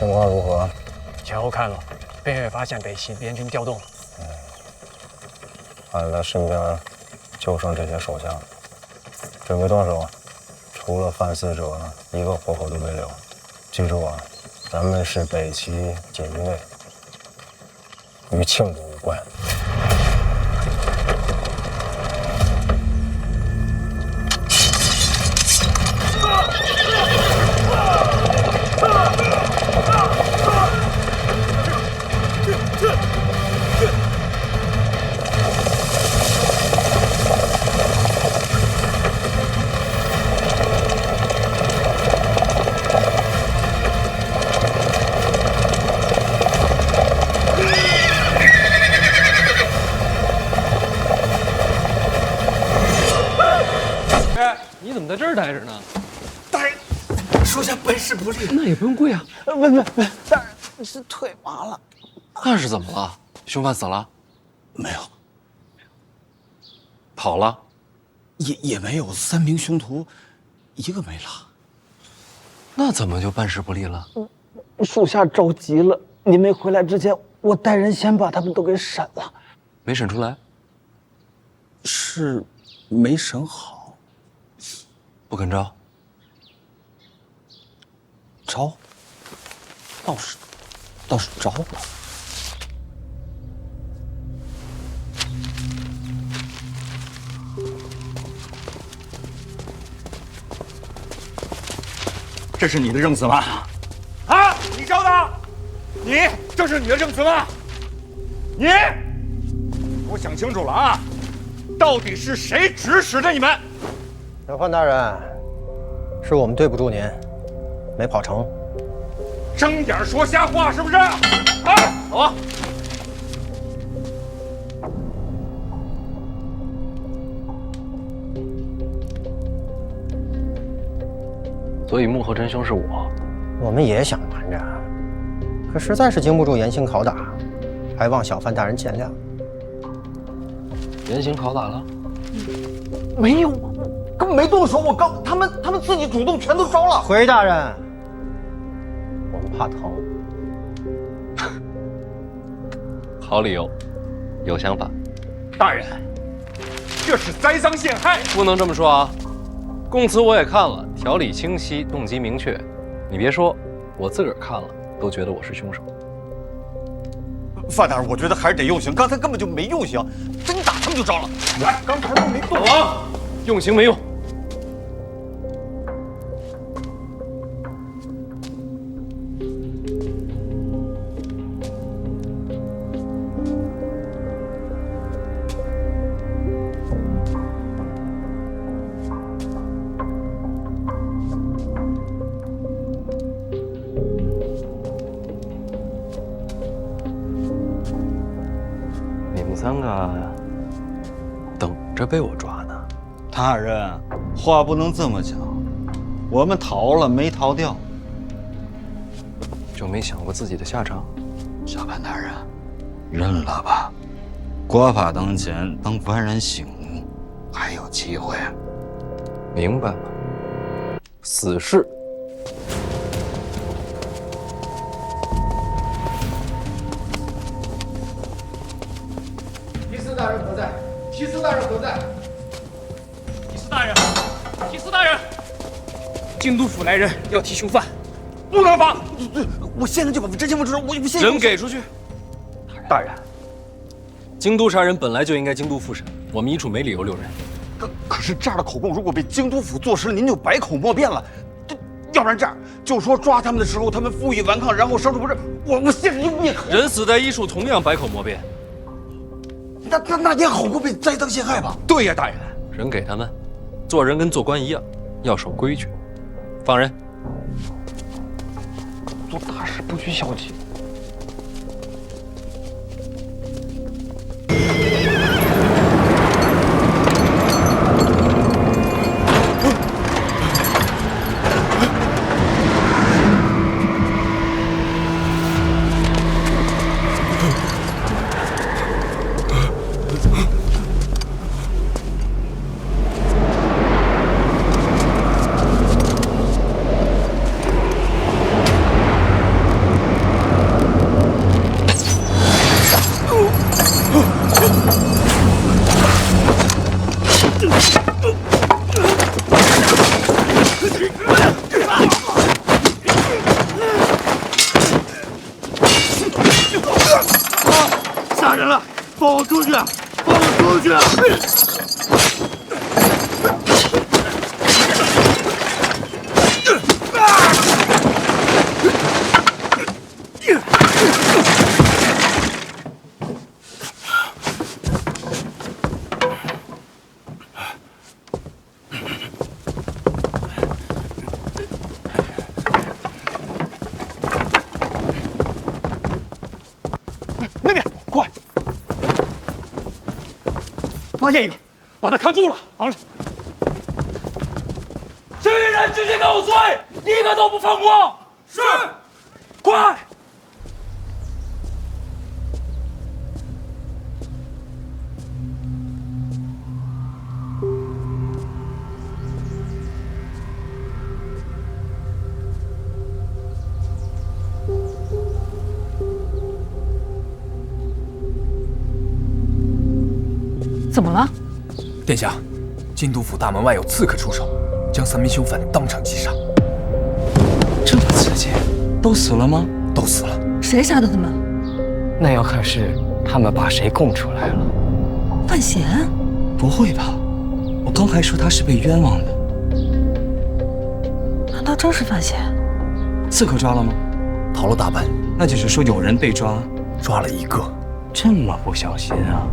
情况如何？前后看了，北越发现北西联军调动了。看来身边就剩这些手下了。准备动手，除了犯死者，一个活口都别留。记住啊，咱们是北齐锦衣卫，与庆国无关。你怎么在这儿待着呢？大人，属下本事不利。那也不用跪啊。不，大人是腿麻了。那是怎么了？凶犯死了？没有，跑了？也没有。3名凶徒，一个没了。那怎么就办事不力了？属下着急了。您没回来之前，我带人先把他们都给审了。没审出来？是没审好。不肯招？招？倒是招了。这是你的证词吗？啊！你招的？你这是你的证词吗？你，给我想清楚了啊！到底是谁指使的你们？审判大人，是我们对不住您，没跑成。睁眼说瞎话是不是？啊，走啊！所以幕后真凶是我。我们也想瞒着，可实在是经不住严刑拷打，还望小范大人见谅。严刑拷打了？没有，根本没动手。他们自己主动全都招了。回大人，我们怕疼。好理由，有想法。大人，这是栽赃陷害，不能这么说啊！供词我也看了，条理清晰，动机明确。你别说，我自个儿看了都觉得我是凶手。范大人，我觉得还是得用刑。刚才根本就没用刑，真打他们就招了。来，刚才都没动啊！用刑没用。你们3个等着被我抓呢。大人，话不能这么讲，我们逃了没逃掉，就没想过自己的下场。小潘大人，认了吧，国法当前，等完人醒悟，还有机会。明白了，死士。提司大人何在？提司大人何在？提司大人，提司大人，京都府来人要提凶犯，不能放！我现在就把真相问出来。我现在人给出去。大人，京都杀人本来就应该京都复审，我们一处没理由留人。可是这样的口供，如果被京都府坐实了，您就百口莫辩了。要不然这样，就说抓他们的时候，他们负隅顽抗，然后生出不是我现实就灭口。人死在医处，同样百口莫辩。那也好过被栽赃陷害吧？对呀，大人。人给他们，做人跟做官一样，要守规矩。放人。做大事不拘小节。杀人了！放我出去！放我出去！那边，快！发现一个，把他看住了，昂着。这些人直接给我追，一个都不放过！是，快！怎么了？殿下，京都府大门外有刺客出手，将3名凶犯当场击杀。这么刺激，都死了吗？都死了。谁杀的他们？那要看是他们把谁供出来了。范闲？不会吧？我刚还说他是被冤枉的。难道真是范闲？刺客抓了吗？逃了大半，那就是说有人被抓，抓了1个。这么不小心啊！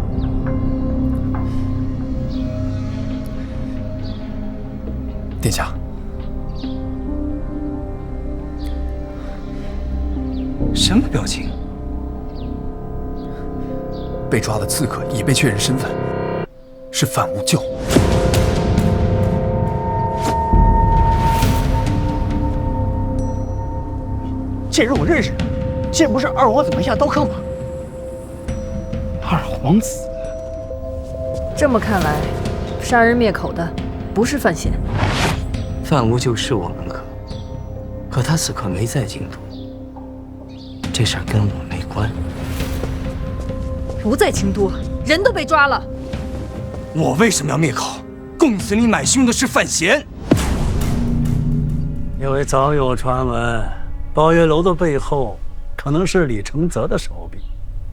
殿下，什么表情？被抓的刺客已被确认身份，是范无咎。这人我认识，这不是二皇子门下刀客吗？二皇子，这么看来，杀人灭口的不是范闲。范无咎是我门客，可他此刻没在京都，这事儿跟我没关。不在京都，人都被抓了。我为什么要灭口？供词里买凶的是范闲。因为早有传闻，宝月楼的背后可能是李承泽的手笔，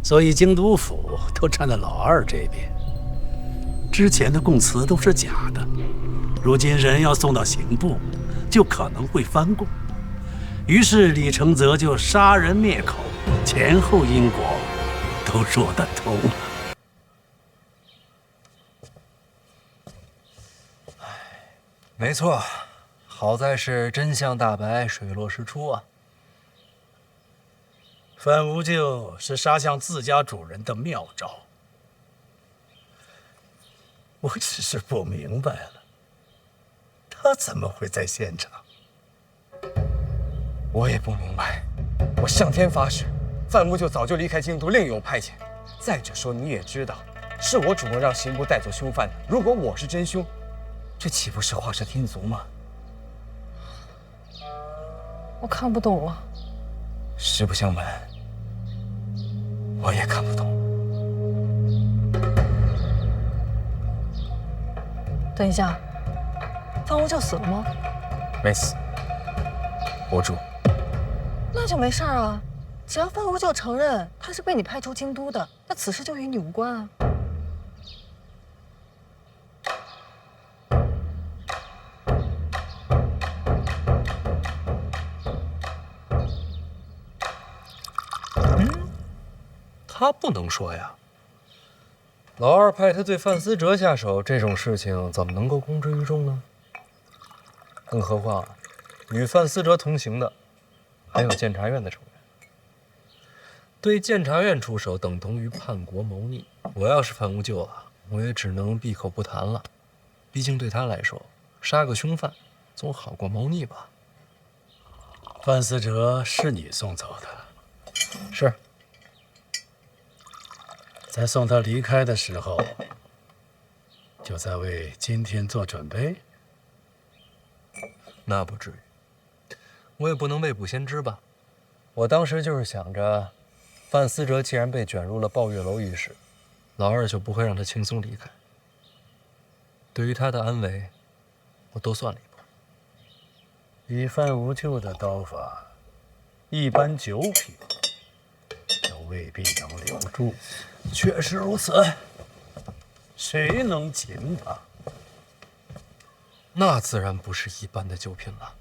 所以京都府都站在老二这边。之前的供词都是假的，如今人要送到刑部，就可能会翻供。于是李承泽就杀人灭口，前后因果都说得通了。没错，好在是真相大白，水落石出啊。范无咎是杀向自家主人的妙招，我只是不明白了，他怎么会在现场？我也不明白。我向天发誓，范无咎早就离开京都，另有派遣。再者说，你也知道，是我主动让刑部带走凶犯的。如果我是真凶，这岂不是画蛇添足吗？我看不懂了。实不相瞒，我也看不懂。等一下，范无咎死了吗？没死，活住。那就没事儿啊。只要范无咎承认他是被你派出京都的，那此事就与你无关啊。他不能说呀。老二派他对范思哲下手，这种事情怎么能够公之于众呢？更何况，与范思哲同行的还有监察院的成员。对监察院出手，等同于叛国谋逆。我要是范无咎啊，我也只能闭口不谈了。毕竟对他来说，杀个凶犯总好过谋逆吧。范思哲是你送走的？是。在送他离开的时候，就在为今天做准备？那不至于，我也不能未卜先知吧。我当时就是想着，范思哲既然被卷入了抱月楼一事，老二就不会让他轻松离开。对于他的安危，我多算了一步。以范无咎的刀法，一般九品都未必能留住。确实如此。谁能擒他？那自然不是一般的九品了。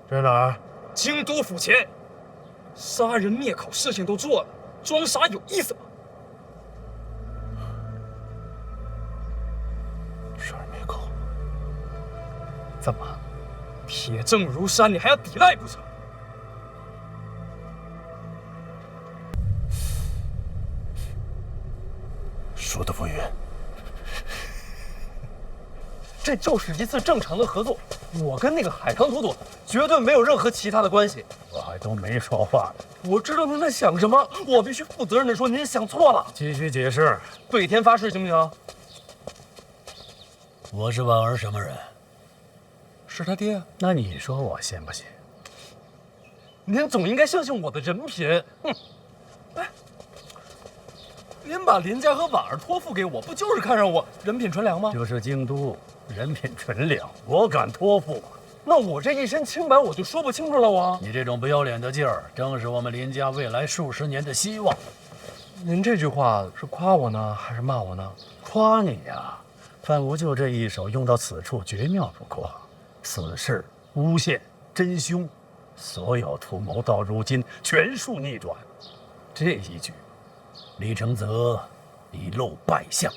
这哪儿？京都府前，杀人灭口事情都做了，装傻有意思吗？杀人灭口？怎么？铁证如山，你还要抵赖不成？说的不远。这就是一次正常的合作，我跟那个海棠朵朵绝对没有任何其他的关系。我还都没说话呢。我知道您在想什么，我必须负责任的说，您想错了。继续解释。对天发誓，行不行？我是婉儿什么人？是他爹。那你说我信不信？您总应该相信我的人品。哼，哎，您把林家和婉儿托付给我，不就是看上我人品纯良吗？就是京都人品纯良，我敢托付吗？那我这一身清白，我就说不清楚了。你这种不要脸的劲儿，正是我们林家未来数十年的希望。您这句话是夸我呢，还是骂我呢？夸你呀！范无咎这一手用到此处，绝妙不过。此事诬陷真凶，所有图谋到如今全数逆转。这一局，李承泽已露败相。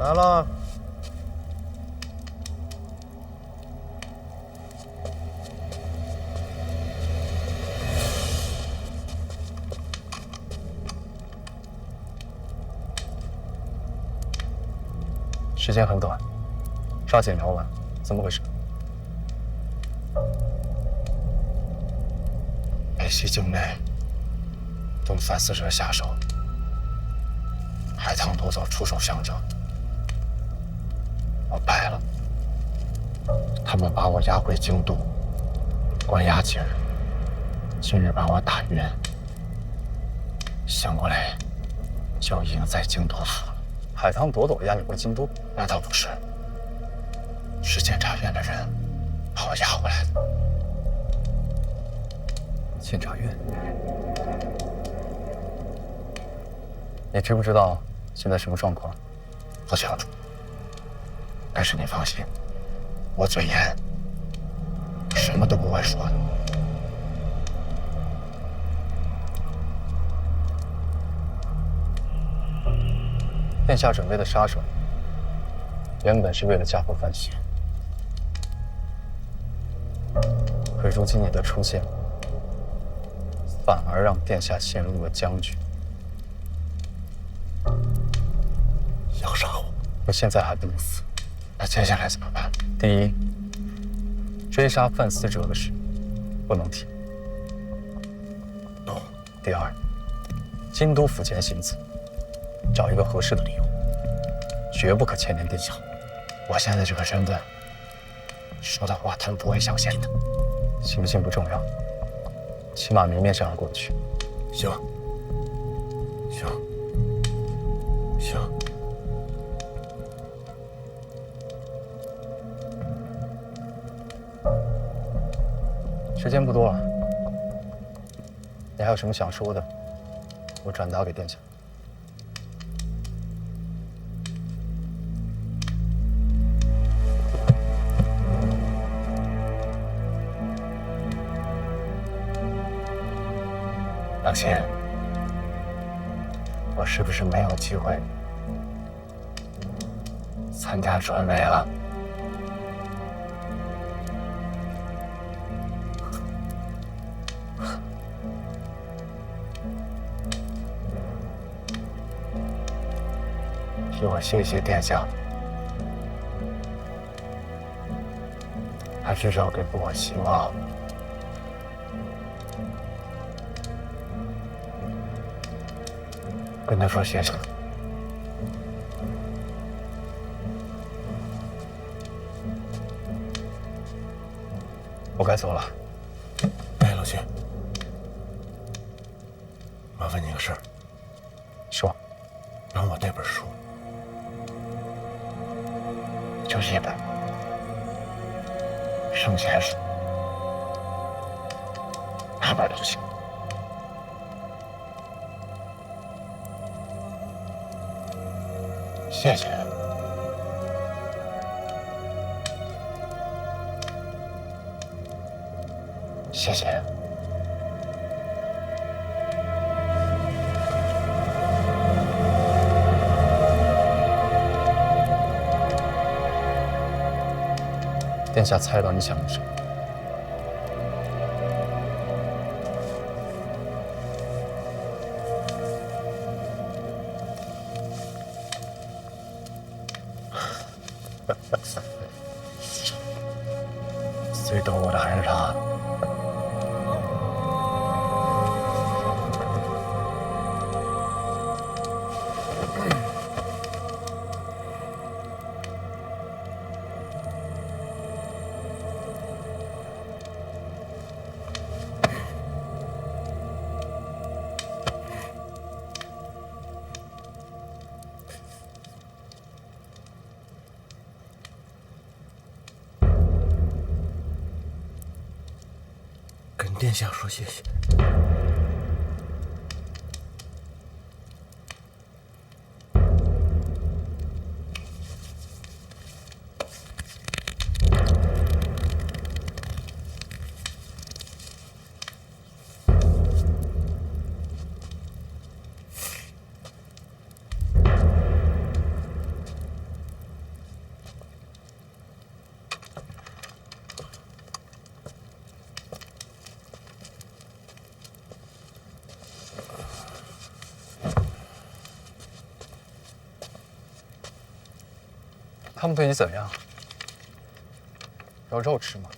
来了。时间很短，抓紧聊完，怎么回事？北西境内对范思哲下手，海棠夺走出手相助，我败了。他们把我押回京都，关押几日，今日把我打晕，醒过来就已经在京都府了。海棠朵朵押你回京都？那倒不是，是监察院的人把我押回来的。监察院？你知不知道现在什么状况？不清楚。但是你放心，我嘴严，什么都不会说的。殿下准备的杀手，原本是为了加厚范喜，可如今你的出现，反而让殿下陷入了僵局。要杀我？我现在还不能死，那接下来怎么办？第一，追杀范思哲的事不能停。懂。第二，京都府前行刺，找一个合适的理由，绝不可牵连殿下。我现在这个身份，说的话他们不会相信的。信不信不重要，起码明面上要过得去。行，行，行。时间不多了，你还有什么想说的？我转达给殿下。亲，我是不是没有机会参加传媒了？替我谢谢殿下，他至少给了我希望。跟他说谢谢。我该走了。哎，老徐，麻烦你个事儿。说。让我带本书。就是一本圣贤书，哪本都行。谢谢。谢谢。殿下猜到你想的什么？最懂我的还是他。跟殿下说谢谢。他们对你怎么样？有肉吃吗？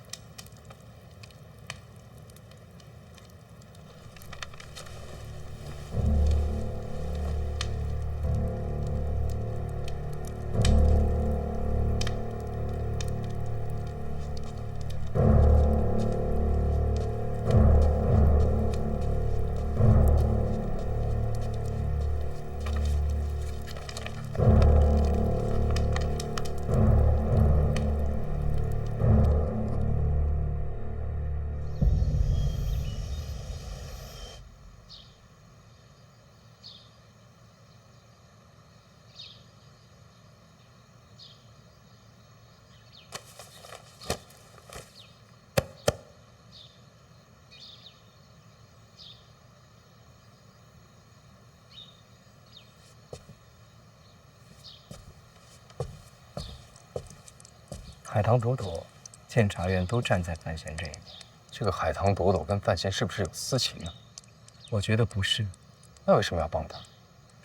海棠朵朵、监察院都站在范闲这一边。这个海棠朵朵跟范闲是不是有私情呢？我觉得不是。那为什么要帮他？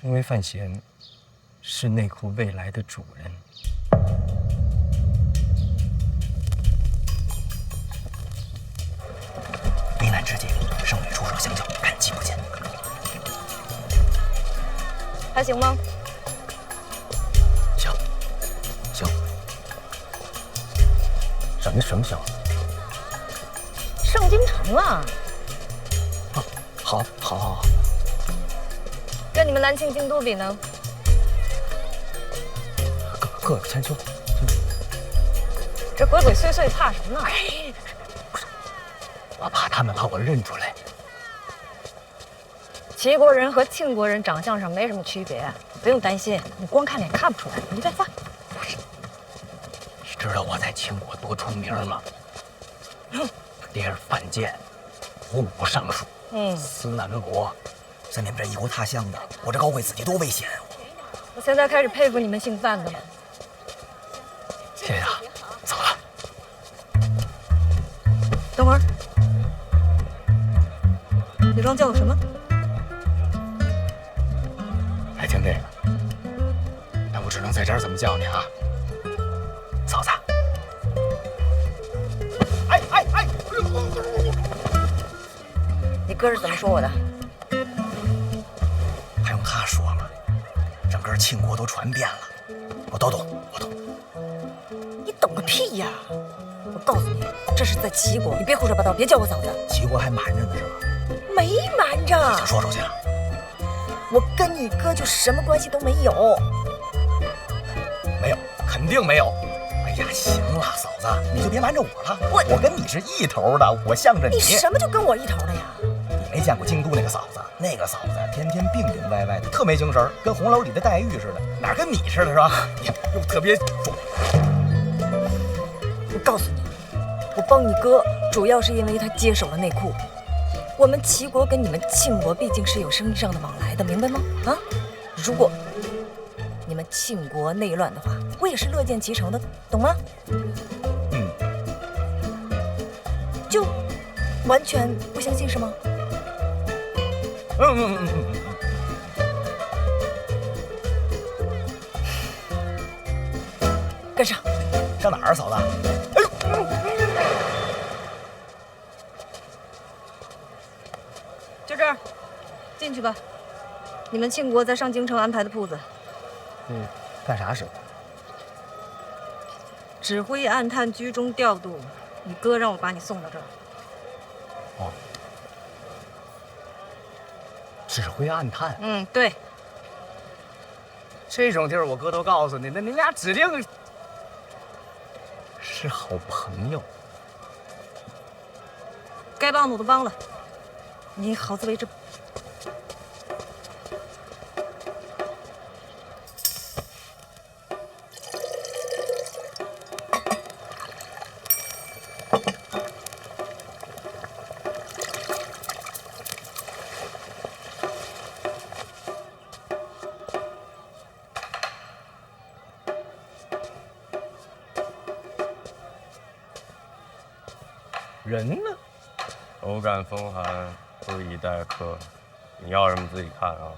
因为范闲是内库未来的主人。危难之际，圣女出手相救，感激不尽。还行吗？行，行。什么行？上京城了。啊，好。跟你们南庆、京都比呢？各有千秋。这鬼鬼祟祟怕什么呢？哎，我怕他们把我认出来。齐国人和庆国人长相上没什么区别，不用担心，你光看脸看不出来。你再放。不是，你知道我在秦国多出名吗？爹是范建，文武尚书，死哪个国？像你们这异国他乡的，我这高贵子弟多危险啊！我现在开始佩服你们姓范的了。谢谢啊，走了。等会儿，你刚叫我什么？爱听这个，那我只能在这儿这么叫你啊，嫂子。你哥是怎么说我的？还用他说吗？整个庆国都传遍了，我都懂，我懂。你懂个屁呀！我告诉你，这是在齐国，你别胡说八道，别叫我嫂子。齐国还瞒着呢是吧？没瞒着。想说出去啊？我跟你哥就什么关系都没有。没有，肯定没有。哎呀，行了，嫂子，你就别瞒着我了。我跟你是一头的，我向着你。你什么就跟我一头的呀？你没见过京都那个嫂子？那个嫂子天天病病歪歪的，特没精神，跟红楼里的黛玉似的，哪跟你似的，是吧？你又特别壮。我告诉你，我帮你哥主要是因为他接手了内库。我们齐国跟你们庆国毕竟是有生意上的往来的，明白吗？啊，如果你们庆国内乱的话，我也是乐见其成的，懂吗？就完全不相信是吗？跟上。上哪儿，嫂子？哎呦！就这儿，进去吧。你们庆国在上京城安排的铺子。干啥使的？指挥暗探居中调度，你哥让我把你送到这儿。哦，指挥暗探。对。这种地儿我哥都告诉你，那你俩指定是好朋友。该帮的我都帮了，你好自为之。人呢？偶感风寒，不以待客。你要什么自己看啊。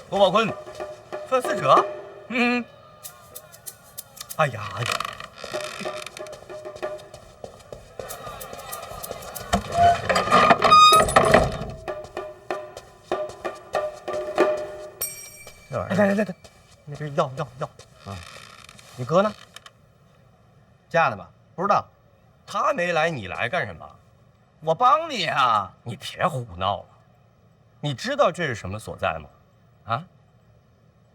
罗宝坤，范思哲。哎呀，这玩意儿，来，那是药啊！你哥呢？嫁的吧？不知道，他没来，你来干什么？我帮你啊！你别胡闹了，你知道这是什么所在吗？啊！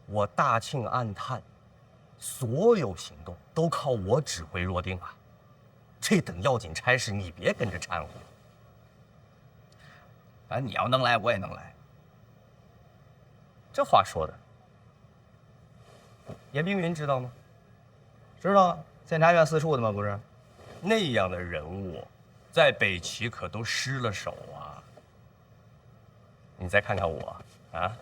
我大庆暗探，所有行动都靠我指挥若定啊！这等要紧差事，你别跟着掺和。反正你要能来，我也能来。这话说的，严冰云知道吗？知道啊，监察院四处的吗？不是，那样的人物，在北齐可都失了手啊！你再看看我啊，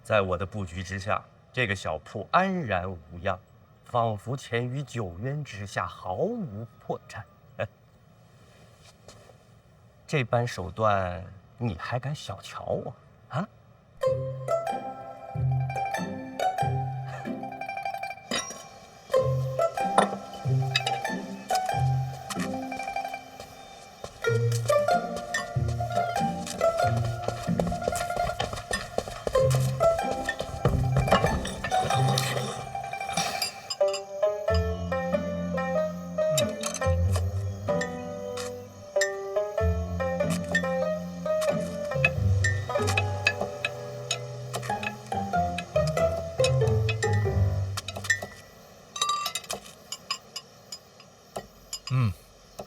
在我的布局之下，这个小铺安然无恙，仿佛潜于九渊之下，毫无破绽。这般手段，你还敢小瞧我啊？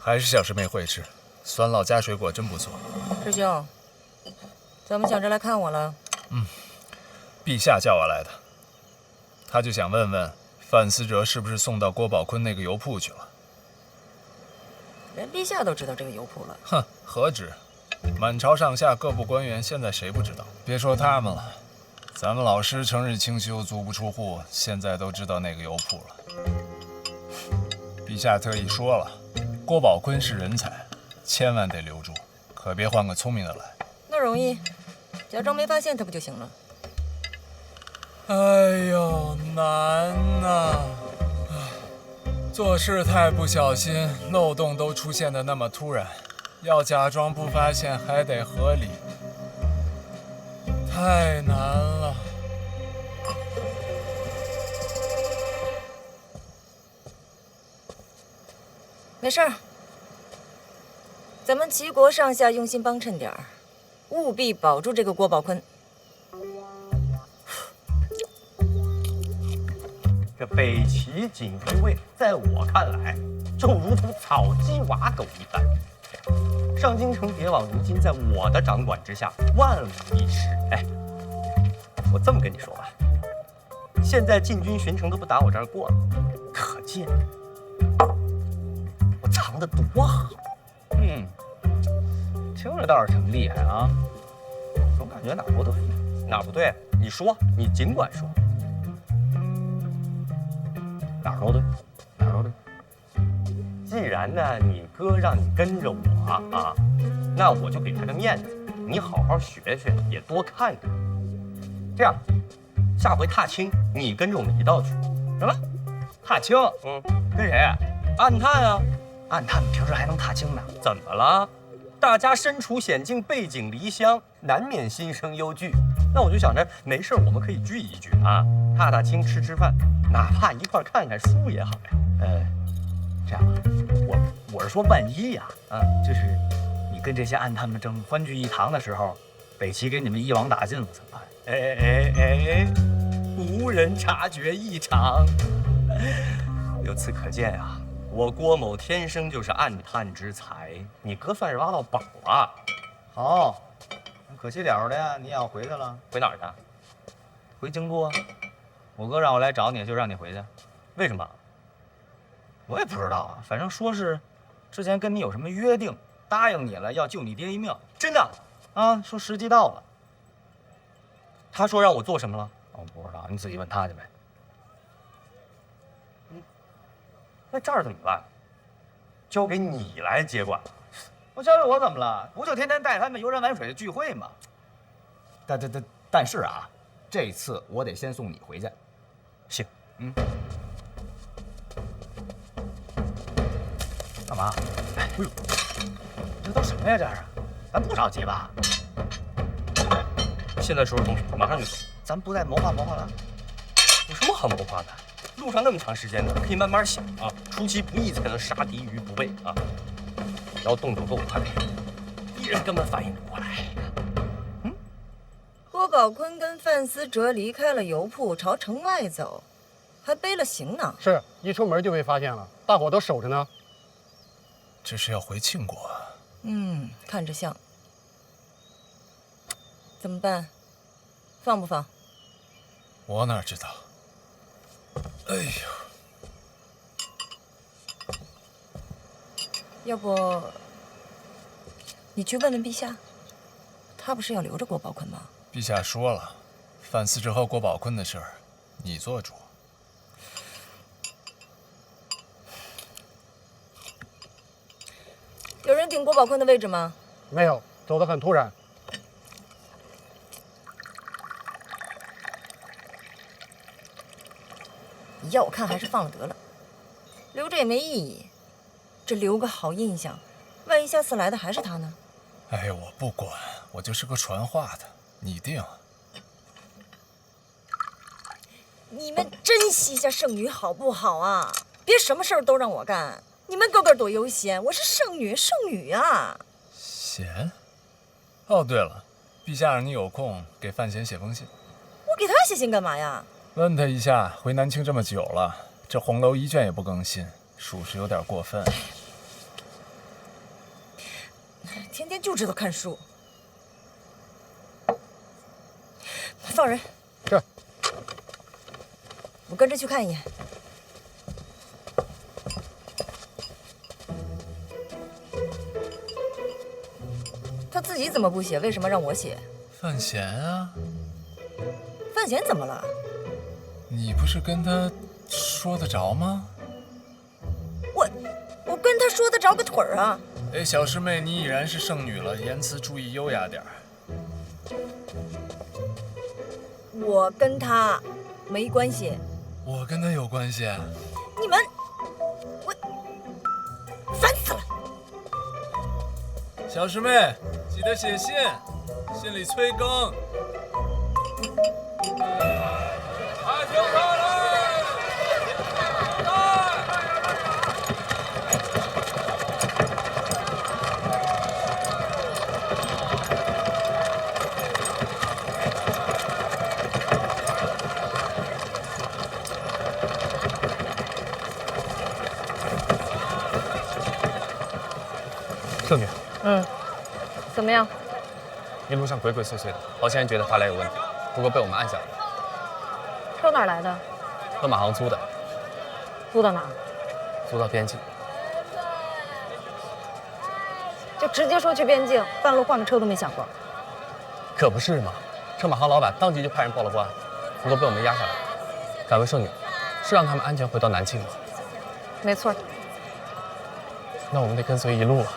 还是小师妹会吃，酸辣加水果真不错。师兄，怎么想着来看我了？陛下叫我来的，他就想问问范思哲是不是送到郭宝坤那个油铺去了？连陛下都知道这个油铺了。哼，何止！满朝上下各部官员，现在谁不知道？别说他们了，咱们老师成日清修，足不出户，现在都知道那个油铺了。陛下特意说了，郭宝坤是人才，千万得留住，可别换个聪明的来。那容易，假装没发现他不就行了？哎呦，难呐！做事太不小心，漏洞都出现的那么突然，要假装不发现还得合理，太难了。没事儿，咱们齐国上下用心帮衬点儿，务必保住这个郭宝坤。这北齐锦衣卫，在我看来，就如同草鸡瓦狗一般。上京城谍网如今在我的掌管之下，万无一失。哎，我这么跟你说吧，现在禁军巡城都不打我这儿过了，可见我藏得多好。听着倒是挺厉害啊，总感觉哪儿不对。哪儿不对？你说，你尽管说。哪儿都对，哪儿都对。既然呢，你哥让你跟着我啊，那我就给他个面子，你好好学学，也多看看。这样，下回踏青你跟着我们一道去，行吗？踏青？跟谁？暗探啊？暗探平时还能踏青呢？怎么了？大家身处险境，背井离乡，难免心生忧惧。那我就想着，没事我们可以聚一聚啊，踏踏青，吃吃饭，哪怕一块看看书也好呀。这样吧，我是说，万一呀，就是你跟这些暗探们正欢聚一堂的时候，北齐给你们一网打尽了怎么办？无人察觉异常。由此可见啊，我郭某天生就是暗探之才，你哥算是挖到宝了。好，可惜了的呀，你也要回去了。回哪儿去？回京都啊。我哥让我来找你，就让你回去。为什么？我也不知道啊，反正说是之前跟你有什么约定，答应你了要救你爹一命。真的啊？说时机到了。他说让我做什么了？我不知道，你自己问他去呗。那这儿怎么办？交给你来接管了。我交给我怎么了？不就天天带他们游山玩水的聚会吗？但是啊，这次我得先送你回去。行，干嘛？哎呦，这都什么呀？这是，咱不着急吧？现在收拾东西，马上就走。咱不再谋划谋划了？有什么好谋划的？路上那么长时间呢，可以慢慢想啊。出其不意才能杀敌于不备啊。然后动作够快，敌人根本反应不过来。郭宝坤跟范思哲离开了油铺，朝城外走，还背了行囊。是一出门就被发现了，大伙都守着呢。这是要回庆国？看着像。怎么办？放不放？我哪知道？哎呦！要不你去问问陛下，他不是要留着郭宝坤吗？陛下说了，范思哲和郭宝坤的事儿，你做主。有人顶郭宝坤的位置吗？没有，走得很突然。要我看还是放了得了，留着也没意义。这留个好印象，万一下次来的还是他呢？哎呀，我不管，我就是个传话的，你定。你们珍惜一下圣女好不好啊？别什么事儿都让我干。你们个个多悠闲，我是圣女啊！贤？哦，对了，陛下让你有空给范闲写封信。我给他写信干嘛呀？问他一下，回南京这么久了，这红楼一卷也不更新，属实有点过分。天天就知道看书。放人。是。我跟着去看一眼。他自己怎么不写？为什么让我写？范闲啊，范闲怎么了？你不是跟他说得着吗？我跟他说得着个腿儿啊！哎，小师妹，你已然是剩女了，言辞注意优雅点儿。我跟他没关系。我跟他有关系。你们，我烦死了！小师妹，记得写信，信里催更。看清楚了！圣女，怎么样？一路上鬼鬼祟祟的，好像人觉得他俩有问题，不过被我们按下来。车哪来的？和马航租的，租到哪儿？租到边境。就直接说去边境，半路换个车都没想过。可不是嘛，这马航老板当即就派人报了关，不过被我们压下来。敢问圣女，是让他们安全回到南庆吗？没错。那我们得跟随一路啊。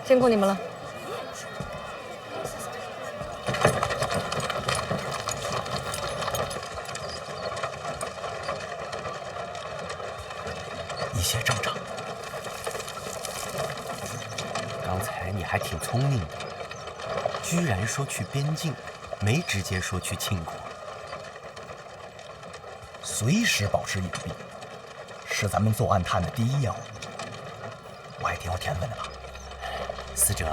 辛苦你们了。一切正常。刚才你还挺聪明的，居然说去边境，没直接说去庆国。随时保持隐蔽，是咱们做暗探的第一要务。我还挺有天分的吧？死者，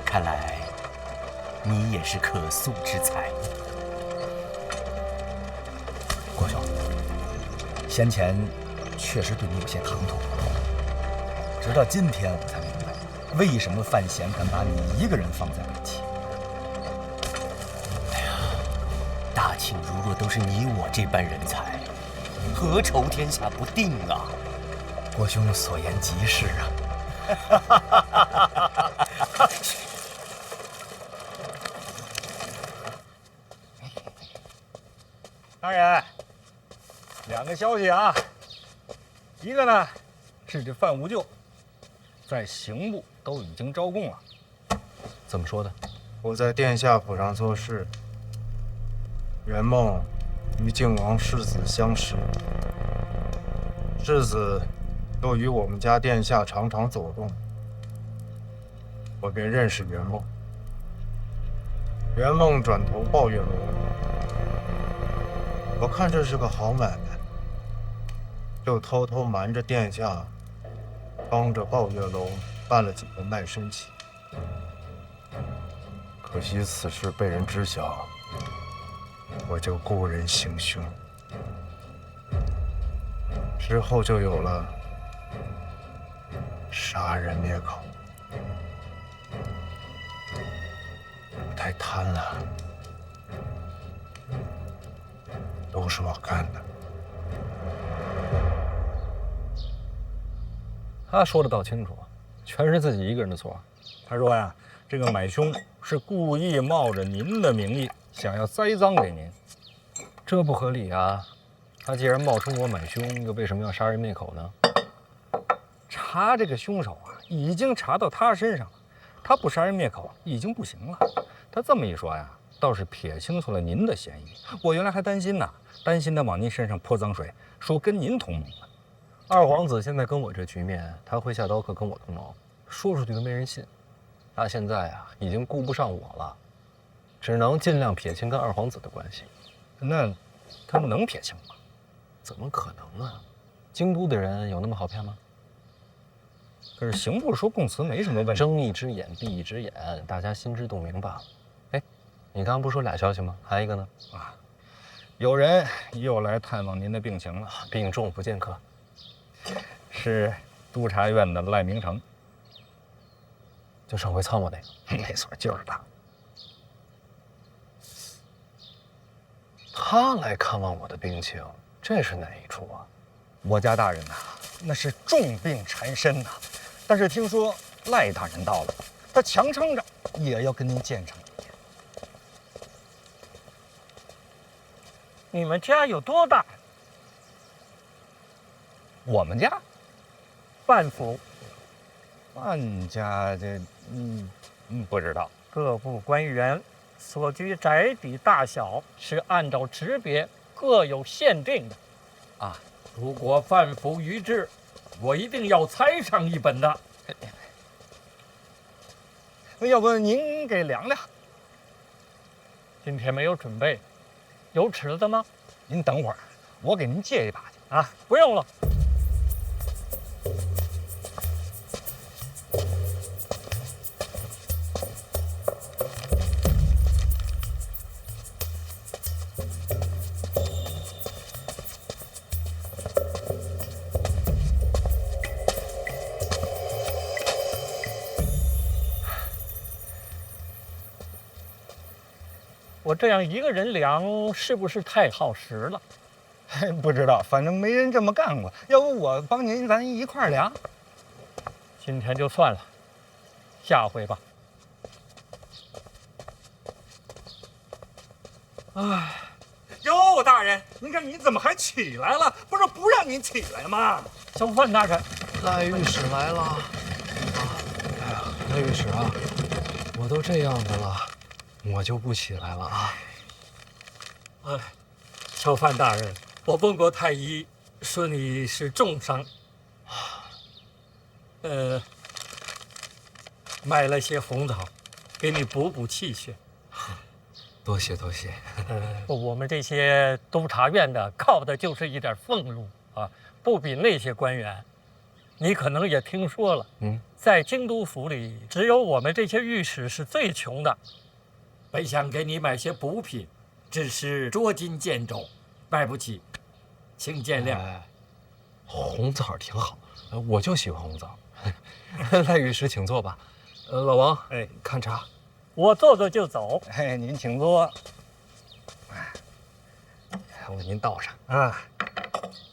看来你也是可塑之才。郭兄，先前确实对你有些唐突，直到今天我才明白，为什么范闲敢把你一个人放在北齐。哎呀，大庆如若都是你我这般人才，何愁天下不定啊？郭兄所言极是啊。大人，两个消息啊，一个呢是这范无咎在刑部都已经招供了。怎么说的？我在殿下府上做事，圆梦与靖王世子相识，世子又与我们家殿下常常走动，我便认识圆梦。圆梦转投抱月楼，我看这是个好买卖，就偷偷瞒着殿下，帮着抱月楼办了几个卖身契。可惜此事被人知晓，我就故人行凶，之后就有了杀人灭口。我太贪了，都是我干的。他说的倒清楚，全是自己一个人的错。他说呀，这个买凶是故意冒着您的名义，想要栽赃给您，这不合理啊！他既然冒充我买凶，又为什么要杀人灭口呢？查这个凶手啊，已经查到他身上了，他不杀人灭口已经不行了。他这么一说呀，倒是撇清楚了您的嫌疑。我原来还担心呢，担心他往您身上泼脏水，说跟您同盟呢。二皇子现在跟我这局面，他会下刀客跟我同谋，说出去都没人信。他现在啊，已经顾不上我了，只能尽量撇清跟二皇子的关系。那他们能撇清吗？怎么可能啊？京都的人有那么好骗吗？可是刑部说供词没什么问题。睁一只眼闭一只眼，大家心知肚明罢了。哎，你刚刚不是说俩消息吗？还一个呢？啊，有人又来探望您的病情了，病重不见客。是督察院的赖明成，就上回参我那个。没错，就是他。他来看望我的病情，这是哪一处啊？我家大人呐，那是重病缠身呐，但是听说赖大人到了，他强撑着也要跟您见上一面。你们家有多大？我们家范府范家不知道。各部官员所居宅邸大小是按照职别各有限定的。啊，如果范府于志，我一定要猜上一本的。那要不您给量量？今天没有准备，有尺子吗？您等会儿，我给您借一把去。啊，不用了。我这样一个人量，是不是太耗时了？不知道，反正没人这么干过。要不我帮您，咱一块儿量。今天就算了，下回吧。哎，哟，大人，您看您怎么还起来了？不是不让您起来吗？小范大人，赖御史来了。哎呀，赖御史啊，我都这样子了，我就不起来了啊。哎，小范大人，我问过太医，说你是重伤，买了些红枣，给你补补气血。多谢多谢。我们这些督察院的靠的就是一点俸禄啊，不比那些官员。你可能也听说了，在京都府里，只有我们这些御史是最穷的。本想给你买些补品，只是捉襟见肘，买不起，请见谅。红枣挺好，我就喜欢红枣。赖御史，请坐吧。老王，看茶。我坐坐就走。您请坐。我给您倒上啊。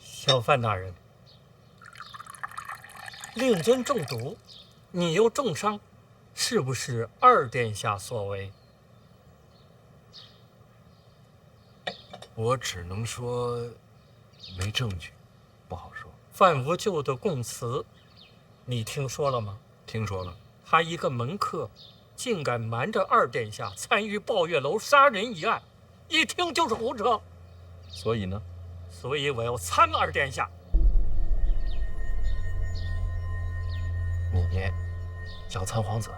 小范大人，令尊中毒，你又重伤，是不是二殿下所为？我只能说没证据，不好说。范无咎的供词，你听说了吗？听说了。他一个门客，竟敢瞒着二殿下参与抱月楼杀人一案，一听就是胡扯。所以呢？所以我要参二殿下。你要参皇子？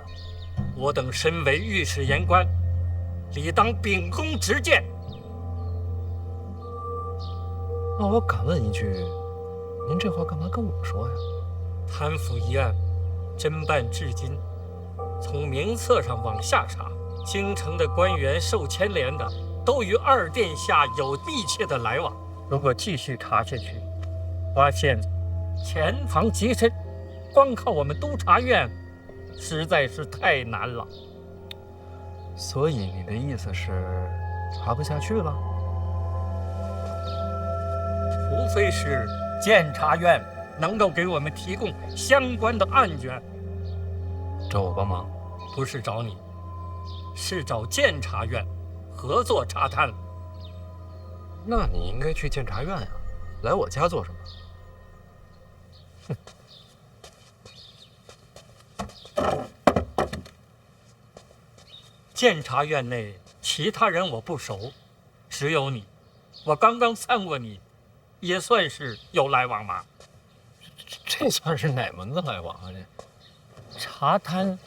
我等身为御史言官，理当秉公执谏。那我敢问一句，您这话干嘛跟我说呀？贪腐一案侦办至今，从名册上往下查，京城的官员受牵连的都与二殿下有密切的来往。如果继续查下去，发现潜藏极深，光靠我们督察院实在是太难了。所以你的意思是查不下去了？除非是监察院能够给我们提供相关的案卷。找我帮忙？不是找你，是找监察院合作查探。那你应该去监察院呀，来我家做什么？监察院内其他人我不熟，只有你，我刚刚参过你，也算是有来往吧。这算是哪门子来往啊？这查贪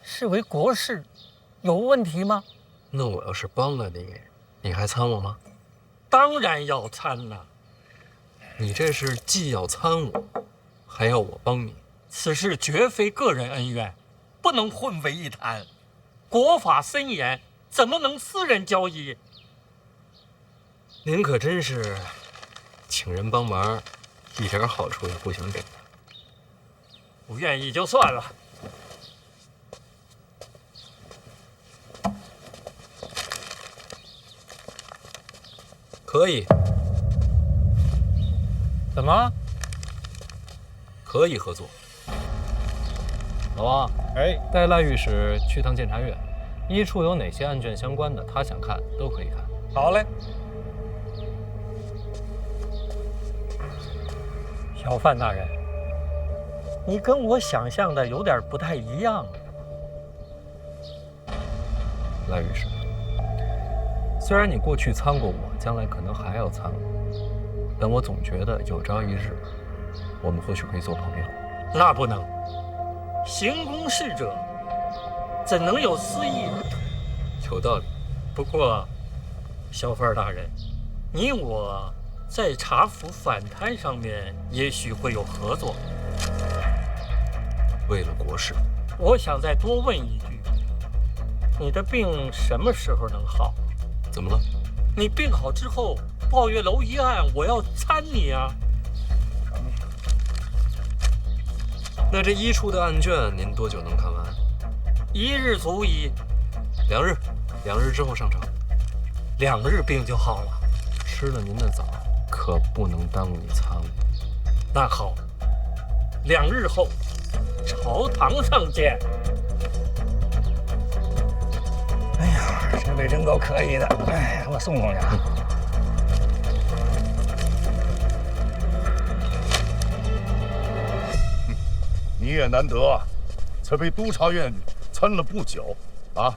是为国事，有问题吗？那我要是帮了你，你还参我吗？当然要参了。你这是既要参我，还要我帮你。此事绝非个人恩怨，不能混为一谈。国法森严，怎么能私人交易？您可真是请人帮忙，一点好处也不想给。不愿意就算了。可以。怎么？可以合作。老王，带赖御史去趟监察院，一处有哪些案卷相关的，他想看都可以看。好嘞。小范大人，你跟我想象的有点不太一样。赖御史，虽然你过去参过我，将来可能还要参我，但我总觉得有朝一日，我们或许可以做朋友。那不能，行公事者怎能有私意呢？有道理。不过，小范大人，你我在查府反贪上面也许会有合作。为了国事，我想再多问一句，你的病什么时候能好？怎么了？你病好之后，抱月楼一案，我要参你啊！那这一处的案卷，您多久能看完？1日足矣。2日之后上朝。2日病就好了。吃了您的枣，可不能耽误你参悟。那好，2日后朝堂上见。哎呀，这位真够可以的，哎，我送送去啊。你也难得啊，才被督察院参了不久啊，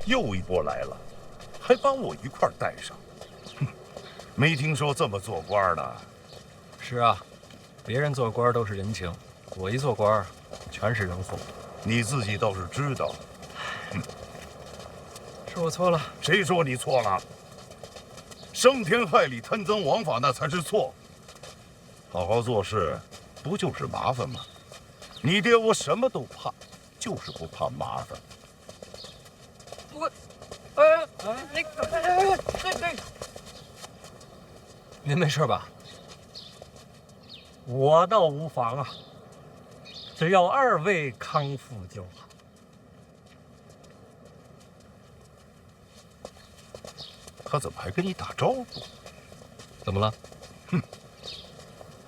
又一波来了，还帮我一块带上。没听说这么做官的。是啊，别人做官都是人情，我一做官全是人祸。你自己倒是知道。是我错了。谁说你错了？伤天害理、贪赃枉法那才是错。好好做事，不就是麻烦吗？你爹我什么都怕，就是不怕麻烦。您没事吧？我倒无妨啊，只要2位康复就好。他怎么还跟你打招呼？怎么了？哼！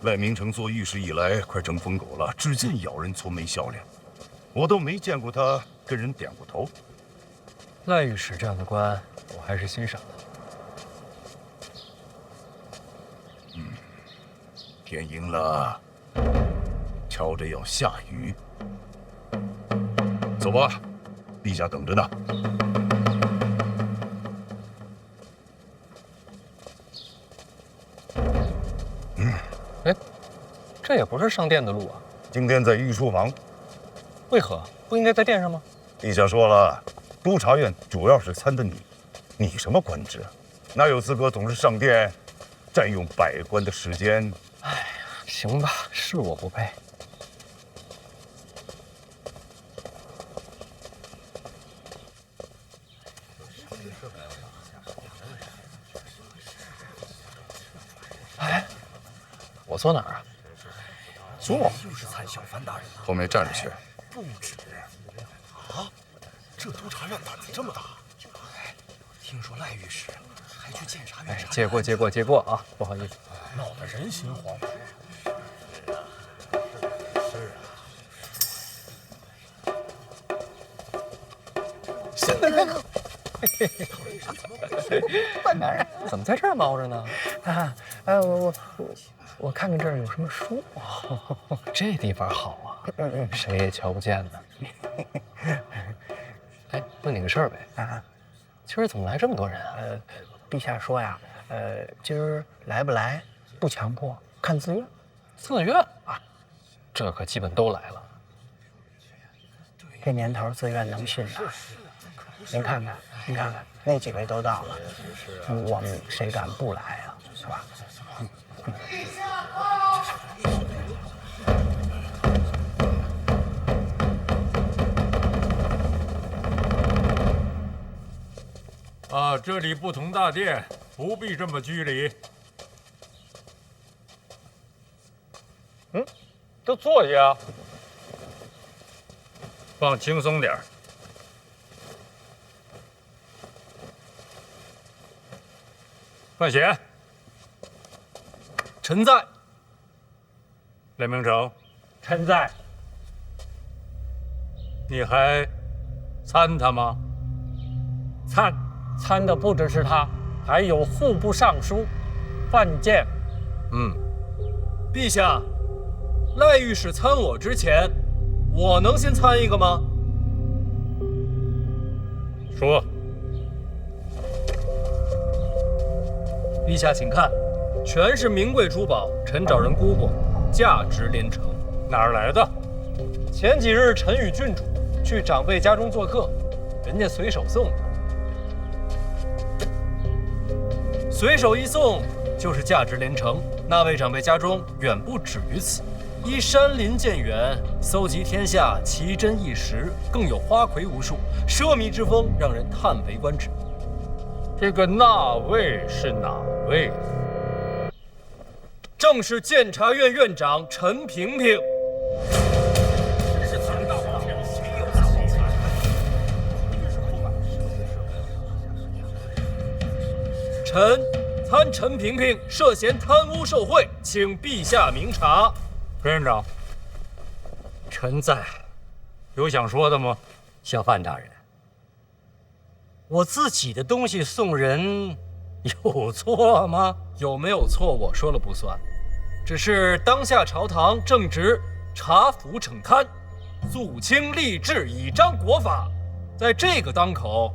赖明成做御史以来，快成疯狗了，只见咬人愁眉笑脸，我都没见过他跟人点过头。赖御史这样的官，我还是欣赏的。天阴了，瞧着要下雨。走吧，陛下等着呢。这也不是上殿的路啊。今天在御书房。为何不应该在殿上吗？陛下说了，督察院主要是参的你，你什么官职？哪有资格总是上殿，占用百官的时间？哎呀，行吧，是我不配。哎，我坐哪儿啊？坐。就是参小范大人后面站着去。不止。啊，这督察院胆子这么大。听说赖御史还去监察院查。借过啊，不好意思。闹得人心惶惶。现在看看，范大人怎么在这儿猫着呢？我看看这儿有什么书。这地方好啊，谁也瞧不见呢。哎，问你个事儿呗。啊，今儿怎么来这么多人啊？陛下说呀，今儿来不来不强迫，看自愿。自愿啊，这可基本都来了。这年头自愿能信的。您看看，那几位都到了，我们谁敢不来啊？是吧？啊，这里不同大殿，不必这么拘礼。都坐下，放轻松点儿。范闲，臣在。赖明成，臣在。你还参他吗？参的不只是他，还有户部尚书范建。陛下，赖御史参我之前，我能先参一个吗？说。陛下，请看，全是名贵珠宝，臣找人估过，价值连城。哪儿来的？前几日臣与郡主去长辈家中做客，人家随手送的。随手一送，就是价值连城。那位长辈家中远不止于此，依山林渐远，搜集天下奇珍异石，更有花魁无数，奢靡之风让人叹为观止。这个那位是哪位？正是监察院院长陈萍萍。臣参陈萍萍涉嫌贪污受贿，请陛下明察。陈院长，臣在，有想说的吗？小范大人，我自己的东西送人，有错吗？有没有错，我说了不算。只是当下朝堂正值查腐惩贪、肃清吏治、以彰国法，在这个当口，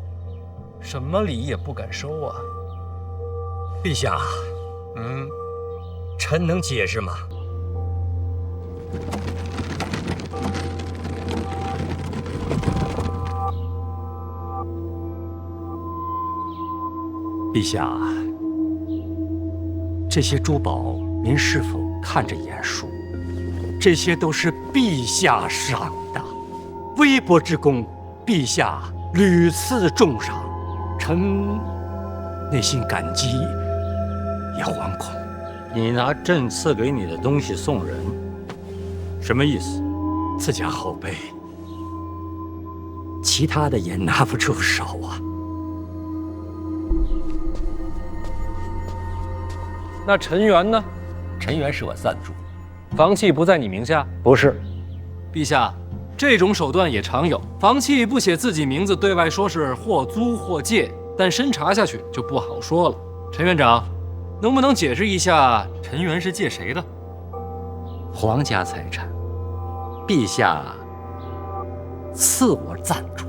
什么礼也不敢收啊。陛下，臣能解释吗？陛下，这些珠宝您是否看着眼熟？这些都是陛下赏的，微薄之功，陛下屡次重赏，臣内心感激也惶恐。你拿朕赐给你的东西送人，什么意思？自家后辈，其他的也拿不出手啊。那陈元呢？陈元是我暂住，房契不在你名下？不是。陛下，这种手段也常有，房契不写自己名字，对外说是或租或借，但深查下去就不好说了。陈院长，能不能解释一下陈元是借谁的？皇家财产，陛下赐我暂住，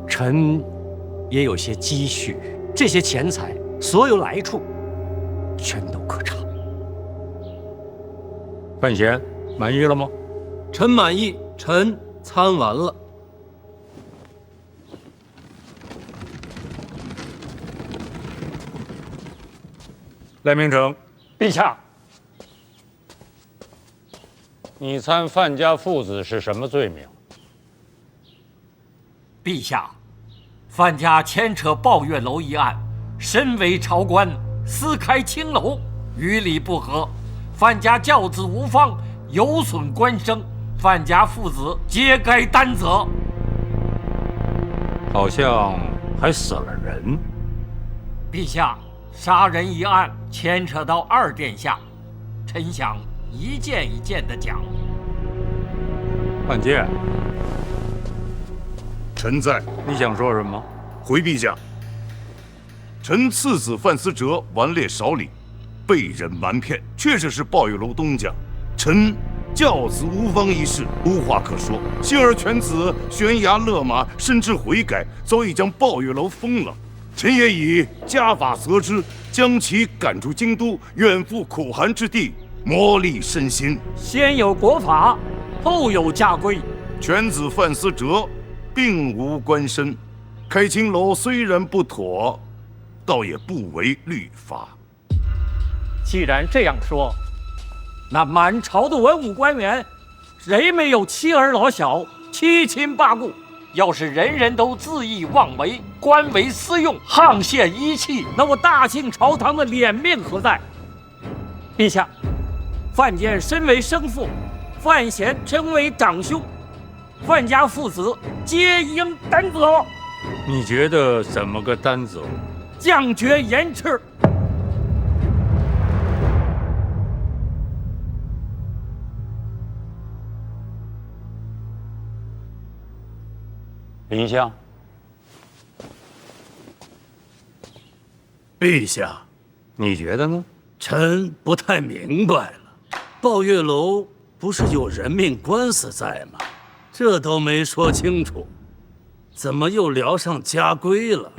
臣也有些积蓄，这些钱财所有来处全都可查。范闲，满意了吗？臣满意，臣参完了。赖明成，陛下，你参范家父子是什么罪名？陛下，范家牵扯抱月楼一案，身为朝官，私开青楼，与理不合，范家教子无方，有损官声，范家父子皆该担责。好像还死了人。陛下，杀人一案牵扯到二殿下，臣想一件一件的讲。范建，臣在。你想说什么？回陛下，臣次子范思哲顽劣少礼，被人瞒骗，确实是抱月楼东家。臣教子无方一事，无话可说。幸而犬子悬崖勒马，深知悔改，早已将抱月楼封了。臣也以家法责之，将其赶出京都，远赴苦寒之地，磨砺身心。先有国法，后有家规。犬子范思哲并无官身，开青楼虽然不妥，倒也不违律法。既然这样说，那满朝的文武官员，谁没有妻儿老小、七亲八故？要是人人都恣意妄为，官为私用，沆瀣一气，那我大清朝堂的脸面何在？陛下，范建身为生父，范闲身为长兄，范家父子皆应担责。你觉得怎么个担责？降爵严斥。丞相，陛下，你觉得呢？臣不太明白了。抱月楼不是有人命官司在吗？这都没说清楚，怎么又聊上家规了？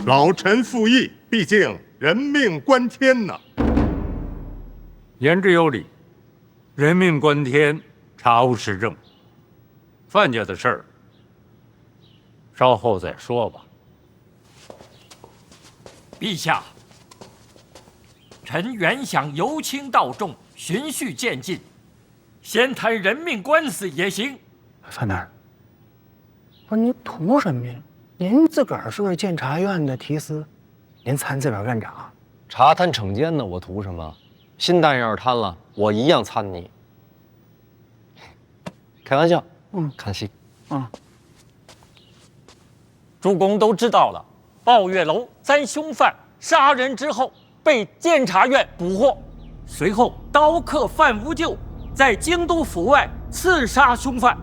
老臣附议，毕竟人命关天呐。言之有理，人命关天，查无实证。范家的事儿，稍后再说吧。陛下，臣原想由轻到重，循序渐进，先谈人命官司也行。范大人，不是你图什么呀？您自个儿是监察院的提司，您参这边干啥？查贪惩奸呢，我图什么？新蛋要是贪了，我一样参你。开玩笑，看戏。诸公都知道了，抱月楼3凶犯杀人之后被监察院捕获，随后刀客范无咎在京都府外刺杀凶犯。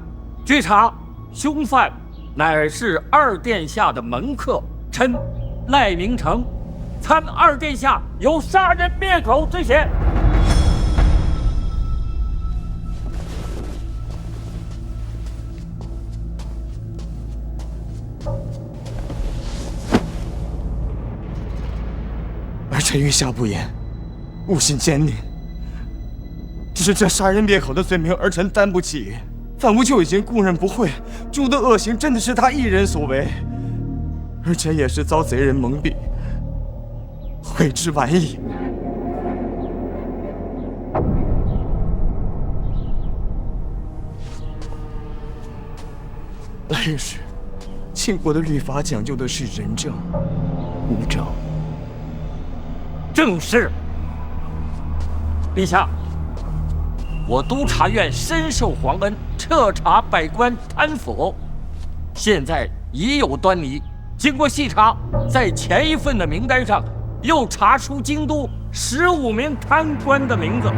据查，凶犯乃是二殿下的门客臣赖明成，参二殿下有杀人灭口之嫌。儿臣御下不言，勿信奸佞。只是这杀人灭口的罪名，儿臣担不起。范无咎已经供认不讳，诸多恶行真的是他一人所为，儿臣也是遭贼人蒙蔽，悔之晚矣。来人时，庆国的律法讲究的是仁政、无政。正是。陛下，我督察院深受皇恩，彻查百官贪腐，现在已有端倪。经过细查，在前一份的名单上又查出京都15名贪官的名字。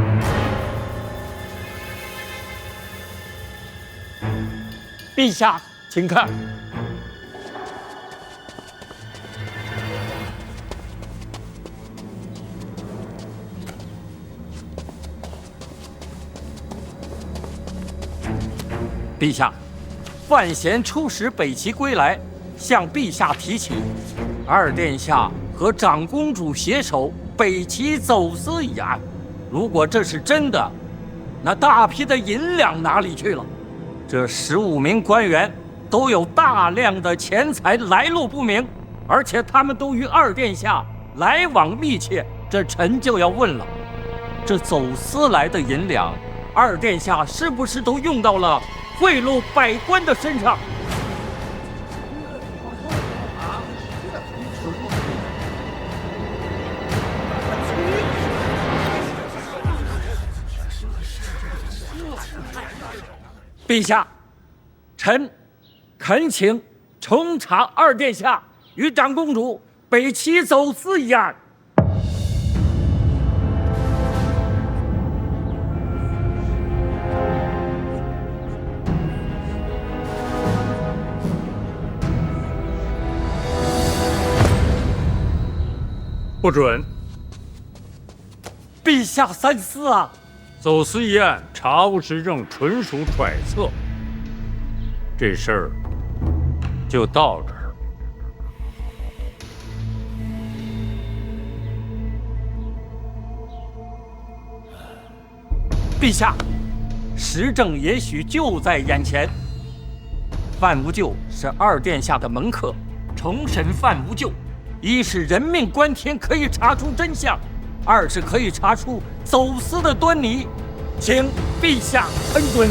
陛下，请看。陛下，范闲出使北齐归来，向陛下提起二殿下和长公主携手北齐走私一案。如果这是真的，那大批的银两哪里去了？这15名官员都有大量的钱财来路不明，而且他们都与二殿下来往密切。这臣就要问了，这走私来的银两，二殿下是不是都用到了贿赂百官的身上？陛下，臣恳请重查二殿下与长公主北齐走私一案。不准！陛下三思啊！走私一案查无实证，纯属揣测。这事儿就到这儿。陛下，实证也许就在眼前。范无咎是二殿下的门客，重审范无咎，一是人命关天，可以查出真相；二是可以查出走私的端倪，请陛下恩准。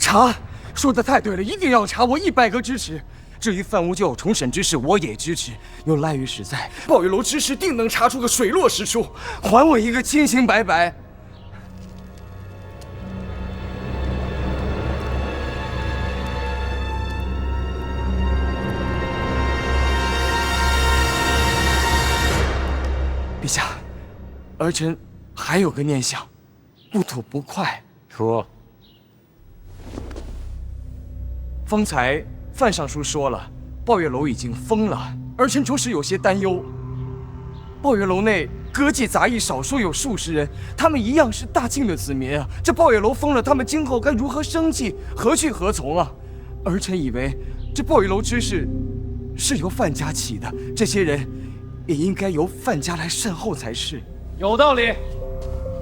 查，说的太对了，一定要查，我100个支持。至于范无咎重审之事，我也支持。有赖于实在，鲍玉楼之事定能查出个水落石出，还我一个清清白白。陛下，儿臣还有个念想，不吐不快。说。方才范尚书说了，抱月楼已经封了，儿臣着实有些担忧。抱月楼内歌妓杂役少说有数十人，他们一样是大庆的子民啊。这抱月楼封了，他们今后该如何生计？何去何从啊？儿臣以为这抱月楼之事是由范家起的，这些人也应该由范家来善后才是。有道理，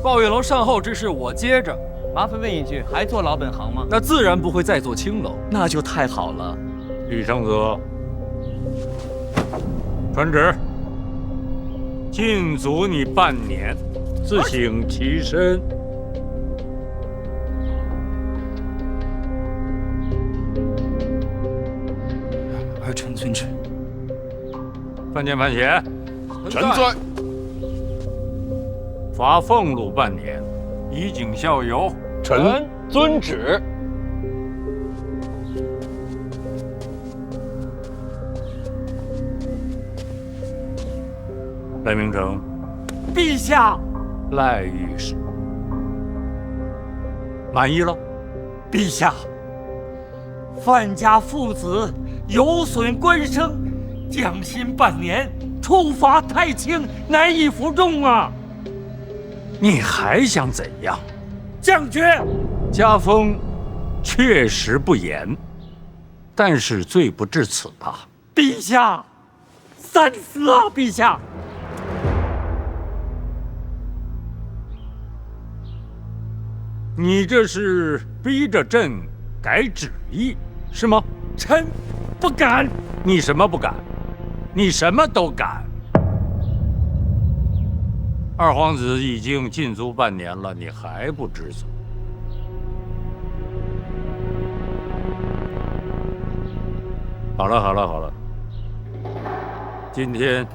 抱月楼善后之事我接着。麻烦问一句，还做老本行吗？那自然不会再做青楼。那就太好了。李承泽，传旨，禁足你半年，自请起身。儿臣遵旨。范见范闲，臣在。罚俸禄半年，以儆效尤。臣遵旨。赖明成，陛下，赖御史，满意了？陛下，范家父子有损官声，降薪半年，处罚太轻，难以服众啊！你还想怎样？将军，家风确实不严，但是罪不至此吧？陛下，三思啊！陛下，你这是逼着朕改旨意是吗？臣不敢。你什么不敢？你什么都敢。二皇子已经禁足半年了，你还不知足？好了好了好了，今天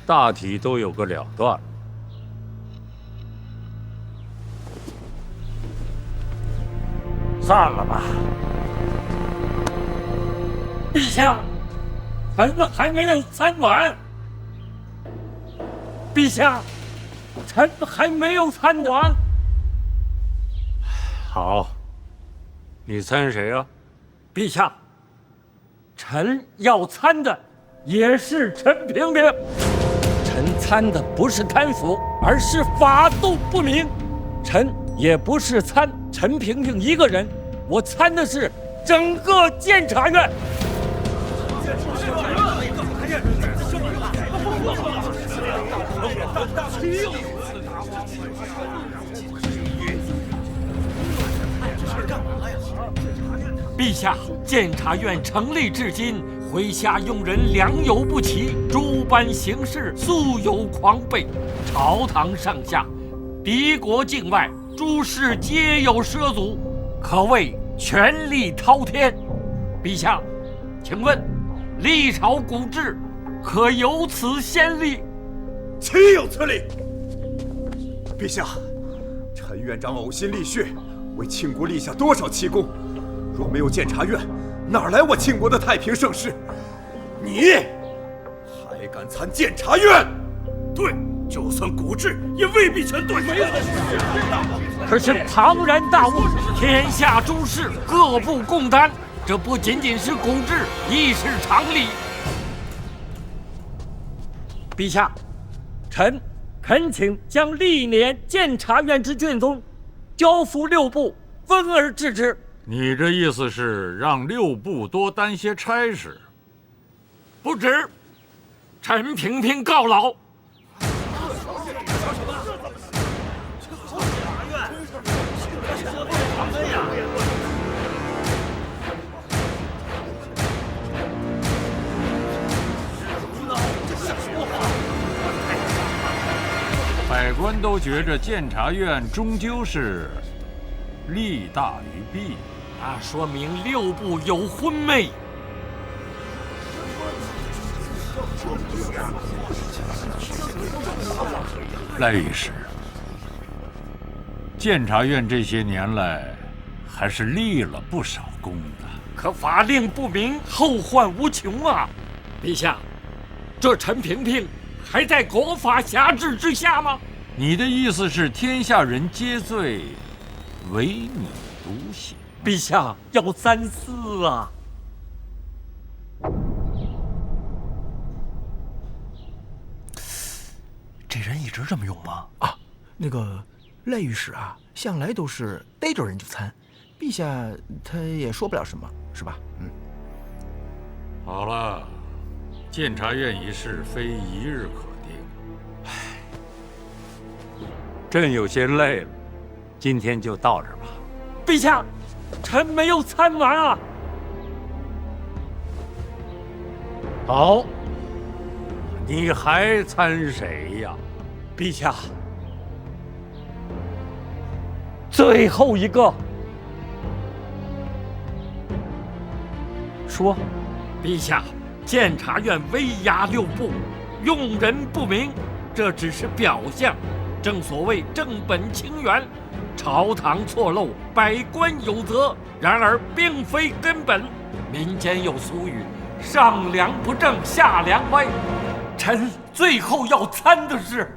大体都有个了断。散了吧。陛下，臣们还没有参完。陛下，臣还没有参完。好，你参谁啊？陛下，臣要参的也是陈萍萍。臣参的不是贪腐，而是法度不明。臣也不是参陈萍萍一个人，我参的是整个监察院。陛下，监察院成立至今，麾下用人良莠不齐，诸般形势素有狂悖，朝堂上下、敌国境外，诸事皆有涉足，可谓权力滔天。陛下，请问历朝古制可有此先例？岂有此理！陛下，陈院长呕心沥血，为庆国立下多少奇功，若没有监察院，哪来我庆国的太平盛世？你还敢参监察院？对，就算古制，也未必全对。可是庞然大物，天下诸事各不共担，这不仅仅是古制，亦是常理。陛下，臣恳请将历年监察院之卷宗交付6部，分而治之。你这意思是让6部多担些差事？不止，陈萍萍告老。百官都觉着监察院终究是利大于弊，那说明六部有昏昧。赖御史，监察院这些年来还是立了不少功的，可法令不明，后患无穷啊！陛下，这陈萍萍还在国法辖制之下吗？你的意思是天下人皆醉，唯你独醒？陛下要三思啊！这人一直这么用吗？啊，那个赖御史啊，向来都是逮着人就参，陛下他也说不了什么，是吧？嗯。好了，监察院一事非一日可定。唉，朕有些累了，今天就到这儿吧。陛下，臣没有参完啊。好，你还参谁呀？陛下，最后一个。说，陛下，监察院威压六部，用人不明，这只是表象。正所谓正本清源，朝堂错漏，百官有责。然而并非根本。民间有俗语：上梁不正下梁歪。臣最后要参的是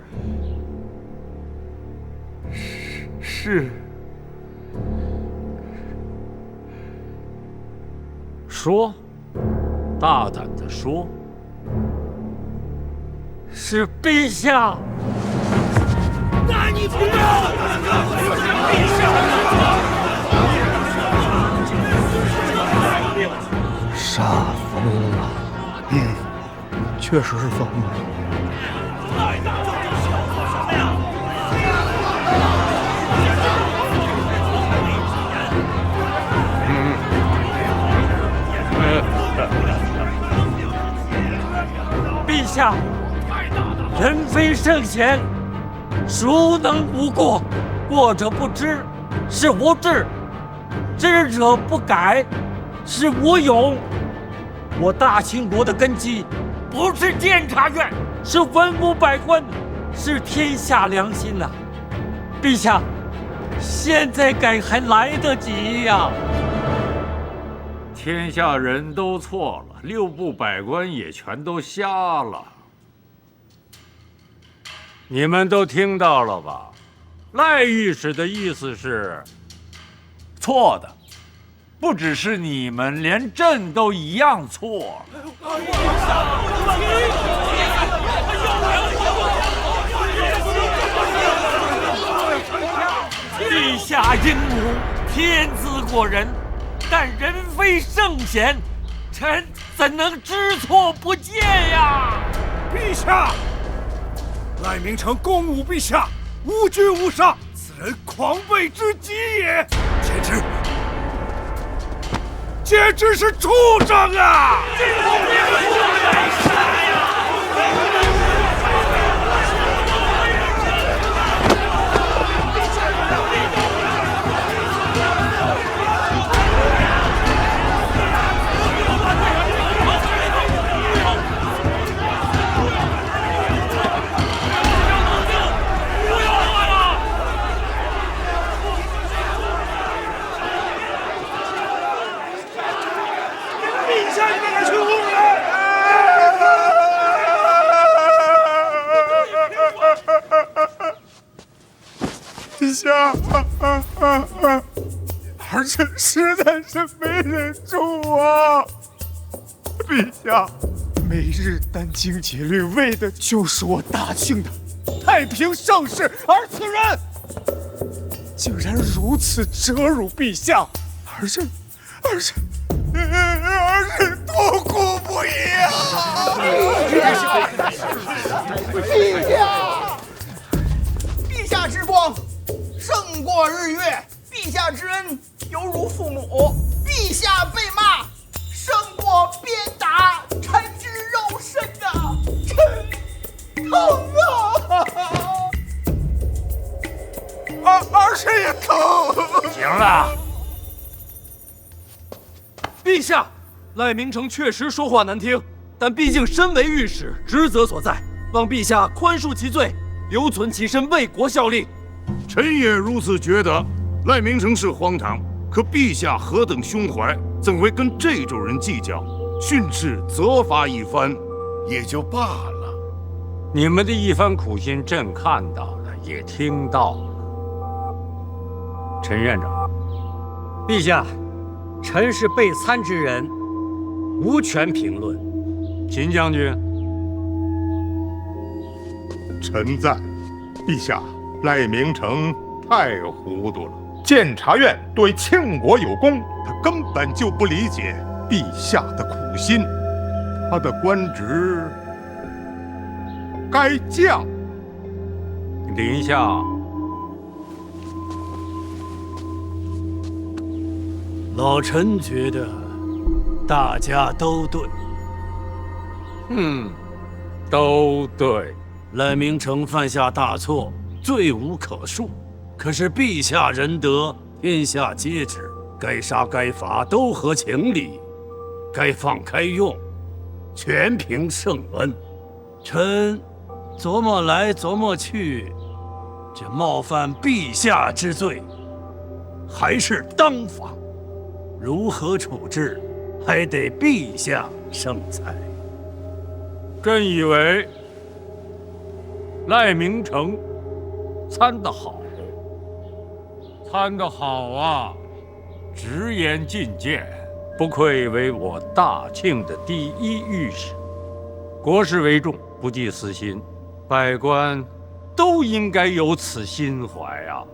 说，大胆的说。是陛下。那你不要！杀疯了，确实是疯了。陛下，人非圣贤，孰能无过？过者不知，是无知；知者不改，是无勇。我大清国的根基，不是监察院，是文武百官，是天下良心呐！陛下，现在改还来得及呀！天下人都错了，六部百官也全都瞎了。你们都听到了吧？赖御史的意思是错的，不只是你们，连朕都一样错了。陛下英武，天资过人，但人非圣贤，臣怎能知错不见呀？陛下，赖明成攻侮陛下，无拘无杀，此人狂悖之极也，简直是畜生啊！陛下，儿臣实在是没忍住啊！陛下，每日殚精竭虑，为的就是我大清的太平盛世，而此人竟然如此折辱陛下，儿臣痛苦不已啊！陛下之光胜过日月，陛下之恩犹如父母，陛下被骂胜过鞭打，臣之肉身啊，臣疼啊！二师爷疼。行了，陛下，赖明成确实说话难听，但毕竟身为御史，职责所在，望陛下宽恕其罪，留存其身，为国效力。臣也如此觉得。赖明成是荒唐，可陛下何等胸怀，怎会跟这种人计较？训斥责罚一番，也就罢了。你们的一番苦心，朕看到了，也听到了。陈院长，陛下，臣是被参之人，无权评论。秦将军，臣在。陛下，赖明成太糊涂了。监察院对庆国有功，他根本就不理解陛下的苦心，他的官职该降。临下，老臣觉得大家都对。都对。赖明成犯下大错，罪无可恕。可是陛下仁德，天下皆知，该杀该罚都合情理，该放开用，全凭圣恩。臣琢磨来琢磨去，这冒犯陛下之罪，还是当罚。如何处置，还得陛下圣裁。朕以为赖明成参得好。参得好啊，直言进谏，不愧为我大庆的第一御史。国事为重，不计私心，百官都应该有此心怀啊。